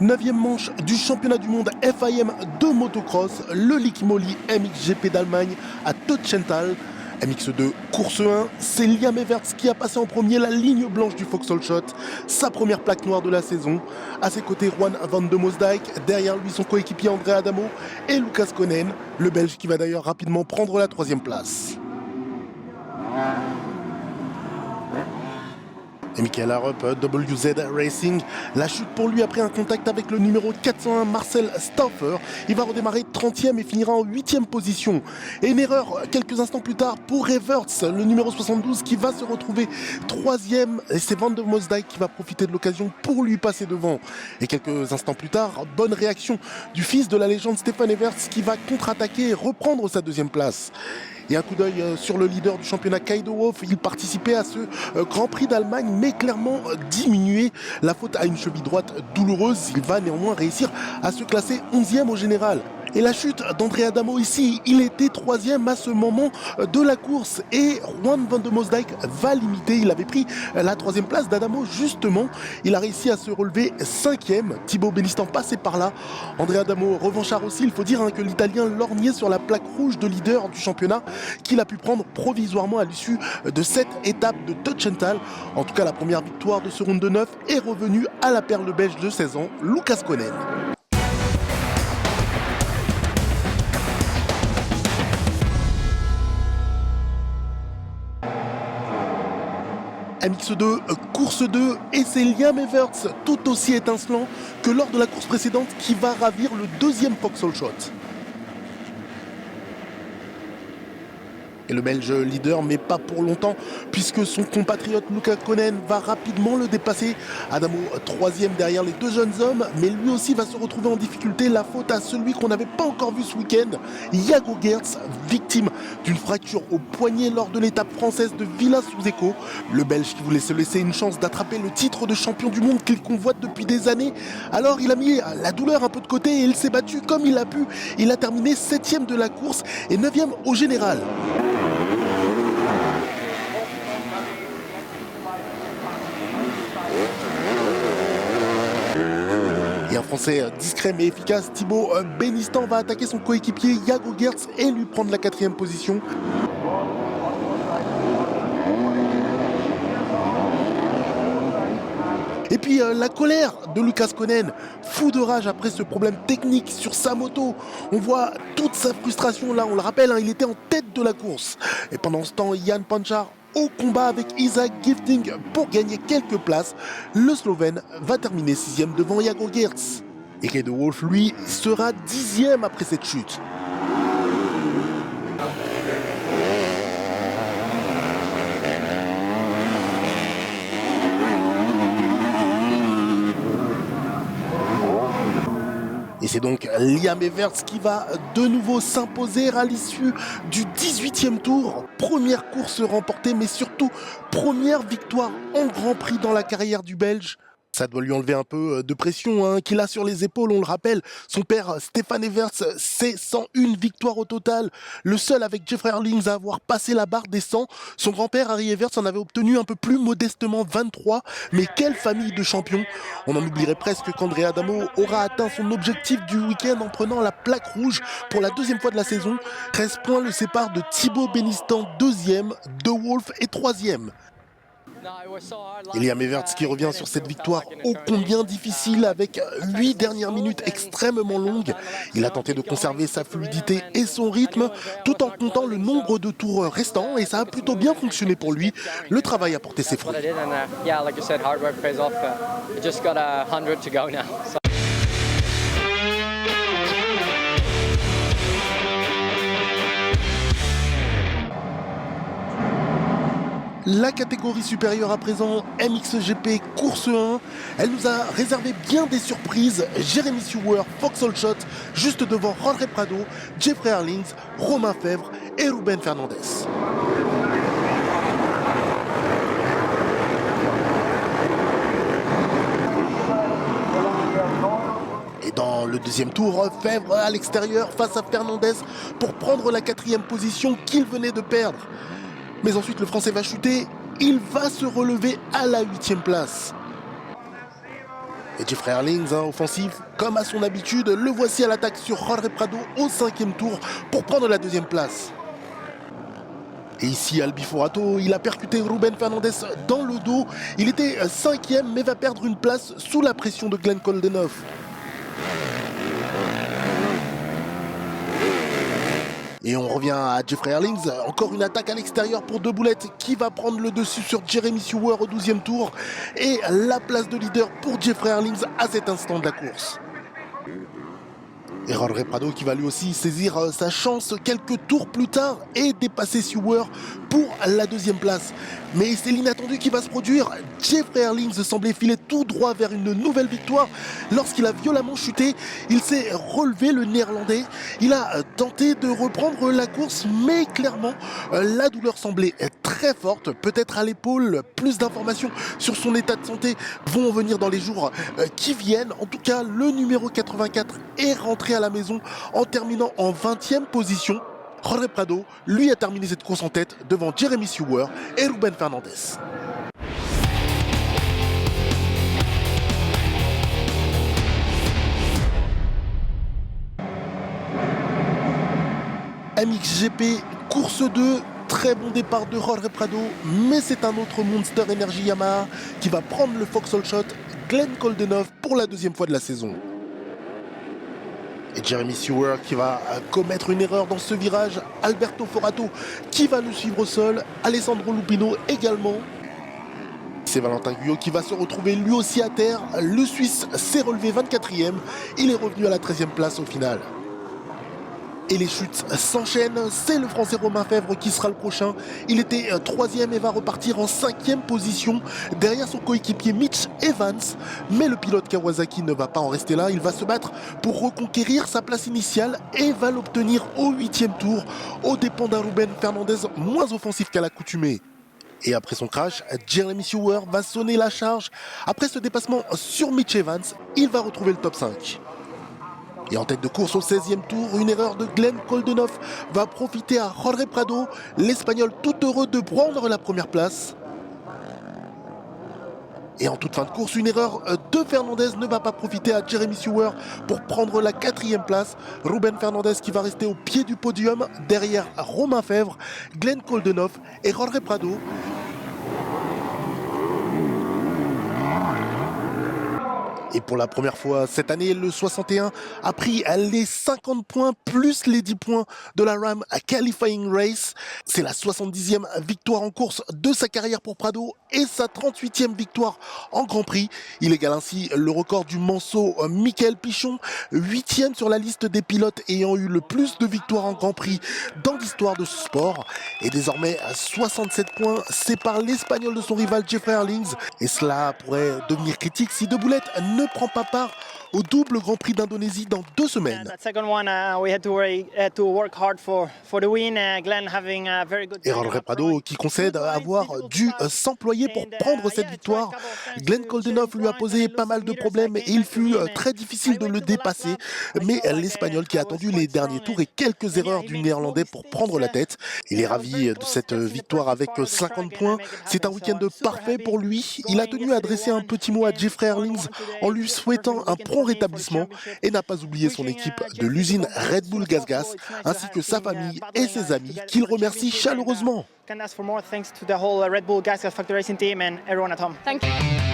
9e manche du championnat du monde FIM de motocross, le Liqui-Moly MXGP d'Allemagne à Tötschental. MX2 course 1, c'est Liam Everts qui a passé en premier la ligne blanche du Vauxhall-Schott, sa première plaque noire de la saison. À ses côtés, Juan van de Mosdijk, derrière lui son coéquipier André Adamo et Lucas Konen, le Belge qui va d'ailleurs rapidement prendre la 3e place. Et Michael Arup, WZ Racing, la chute pour lui après un contact avec le numéro 401 Marcel Stauffer. Il va redémarrer 30e et finira en 8e position. Et une erreur quelques instants plus tard pour Everts, le numéro 72 qui va se retrouver 3e. Et c'est Van der Mosdijk qui va profiter de l'occasion pour lui passer devant. Et quelques instants plus tard, bonne réaction du fils de la légende Stefan Everts qui va contre-attaquer et reprendre sa 2e place. Et un coup d'œil sur le leader du championnat Kaido Wolf, il participait à ce Grand Prix d'Allemagne, mais clairement diminué. La faute à une cheville droite douloureuse, il va néanmoins réussir à se classer 11e au général. Et la chute d'André Adamo ici, il était 3e à ce moment de la course et Juan van de Mosdijk va limiter. Il avait pris la 3e place d'Adamo justement. Il a réussi à se relever 5e. Thibaut Bellistan passé par là. André Adamo revanchard aussi. Il faut dire que l'Italien lorgnait sur la plaque rouge de leader du championnat qu'il a pu prendre provisoirement à l'issue de cette étape de Tötschental. En tout cas, la première victoire de ce round de 9 est revenue à la perle belge de 16 ans, Lucas Konen. MX2, course 2, et c'est Liam Everts, tout aussi étincelant que lors de la course précédente, qui va ravir le 2e Vauxhall-Schott. Et le Belge leader, mais pas pour longtemps, puisque son compatriote Lucas Konen va rapidement le dépasser. Adamo 3e derrière les 2 jeunes hommes, mais lui aussi va se retrouver en difficulté. La faute à celui qu'on n'avait pas encore vu ce week-end, Jago Geerts, victime d'une fracture au poignet lors de l'étape française de Villars-sous-Écault. Le Belge qui voulait se laisser une chance d'attraper le titre de champion du monde qu'il convoite depuis des années. Alors il a mis la douleur un peu de côté et il s'est battu comme il a pu. Il a terminé 7e de la course et 9e au général. Et un Français discret mais efficace, Thibaut Bellistan va attaquer son coéquipier Jago Geerts et lui prendre la 4e position. Et puis la colère de Lucas Konen, fou de rage après ce problème technique sur sa moto. On voit toute sa frustration là, on le rappelle, il était en tête de la course. Et pendant ce temps, Jan Pančar au combat avec Isaac Gifting pour gagner quelques places. Le Slovène va terminer 6e devant Jago Geerts. Et Kaido Wolf, lui, sera 10e après cette chute. Et c'est donc Liam Everts qui va de nouveau s'imposer à l'issue du 18e tour. Première course remportée, mais surtout première victoire en Grand Prix dans la carrière du Belge. Ça doit lui enlever un peu de pression qu'il a sur les épaules, on le rappelle. Son père, Stefan Everts, c'est 101 victoires au total. Le seul avec Jeffrey Herlings à avoir passé la barre des 100. Son grand-père, Harry Everts, en avait obtenu un peu plus modestement 23. Mais quelle famille de champions! On en oublierait presque qu'André Adamo aura atteint son objectif du week-end en prenant la plaque rouge pour la 2e fois de la saison. 13 points le séparent de Thibaut Bellistan, 2e, De Wolf est 3e. Et Liam Everts qui revient sur cette victoire ô combien difficile avec 8 dernières minutes extrêmement longues. Il a tenté de conserver sa fluidité et son rythme tout en comptant le nombre de tours restants et ça a plutôt bien fonctionné pour lui. Le travail a porté ses fruits. La catégorie supérieure à présent, MXGP course 1, elle nous a réservé bien des surprises. Jérémy Sewer, Vauxhall-Schott, juste devant Jorge Prado, Jeffrey Herlings, Romain Fèvre et Ruben Fernandez. Et dans le 2e tour, Fèvre à l'extérieur face à Fernandez pour prendre la 4e position qu'il venait de perdre. Mais ensuite, le Français va chuter. Il va se relever à la 8e place. Et Jeffrey Herlings, offensif, comme à son habitude, le voici à l'attaque sur Jorge Prado au 5e tour pour prendre la 2e place. Et ici, Albiforato, il a percuté Ruben Fernandez dans le dos. Il était 5e mais va perdre une place sous la pression de Glenn Coldenhoff. Et on revient à Jeffrey Herlings, encore une attaque à l'extérieur pour deux boulettes qui va prendre le dessus sur Jeremy Seewer au 12e tour. Et la place de leader pour Jeffrey Herlings à cet instant de la course. Et Jorge Prado qui va lui aussi saisir sa chance quelques tours plus tard et dépasser Seewer pour la 2e place. Mais c'est l'inattendu qui va se produire. Jeffrey Herlings semblait filer tout droit vers une nouvelle victoire. Lorsqu'il a violemment chuté, il s'est relevé, le néerlandais. Il a tenté de reprendre la course, mais clairement, la douleur semblait très forte, peut-être à l'épaule. Plus d'informations sur son état de santé vont venir dans les jours qui viennent. En tout cas, le numéro 84 est rentré à la maison en terminant en 20e position. Jorge Prado, lui, a terminé cette course en tête devant Jeremy Seewer et Ruben Fernandez. MXGP, course 2, très bon départ de Jorge Prado, mais c'est un autre Monster Energy Yamaha qui va prendre le Foxhole Shot, Glenn Coldenhoff, pour la 2e fois de la saison. Et Jeremy Seewer qui va commettre une erreur dans ce virage. Alberto Forato qui va le suivre au sol. Alessandro Lupino également. C'est Valentin Guyot qui va se retrouver lui aussi à terre. Le Suisse s'est relevé 24e. Il est revenu à la 13e place au final. Et les chutes s'enchaînent. C'est le Français Romain Fèvre qui sera le prochain. Il était 3e et va repartir en 5e position derrière son coéquipier Mitch Evans. Mais le pilote Kawasaki ne va pas en rester là. Il va se battre pour reconquérir sa place initiale et va l'obtenir au 8e tour aux dépens d'un Ruben Fernandez moins offensif qu'à l'accoutumée. Et après son crash, Jeremy Seewer va sonner la charge. Après ce dépassement sur Mitch Evans, il va retrouver le top 5. Et en tête de course au 16e tour, une erreur de Glenn Coldenhoff va profiter à Jorge Prado, l'Espagnol tout heureux de prendre la première place. Et en toute fin de course, une erreur de Fernandez ne va pas profiter à Jeremy Seewer pour prendre la 4e place. Ruben Fernandez qui va rester au pied du podium derrière Romain Fèvre, Glenn Coldenhoff et Jorge Prado. Et pour la première fois cette année, le 61 a pris les 50 points plus les 10 points de la Ram Qualifying Race. C'est la 70e victoire en course de sa carrière pour Prado et sa 38e victoire en Grand Prix. Il égale ainsi le record du Manceau Michael Pichon, 8e sur la liste des pilotes ayant eu le plus de victoires en Grand Prix dans l'histoire de ce sport. Et désormais, 67 points séparent l'Espagnol de son rival Jeffrey Herlings. Et cela pourrait devenir critique si Deboulet ne prend pas part au double Grand Prix d'Indonésie dans 2 semaines. Et Jorge Prado qui concède avoir dû s'employer pour prendre cette victoire. Glenn Coldenhoff lui a posé pas mal de problèmes et il fut très difficile de le dépasser. Mais l'Espagnol qui a attendu les derniers tours et quelques erreurs du Néerlandais pour prendre la tête. Il est ravi de cette victoire avec 50 points. C'est un week-end parfait pour lui. Il a tenu à adresser un petit mot à Jeffrey Herlings en lui souhaitant un prompt rétablissement et n'a pas oublié son équipe de l'usine Red Bull Gas ainsi que sa famille et ses amis qu'il remercie chaleureusement. Thank you.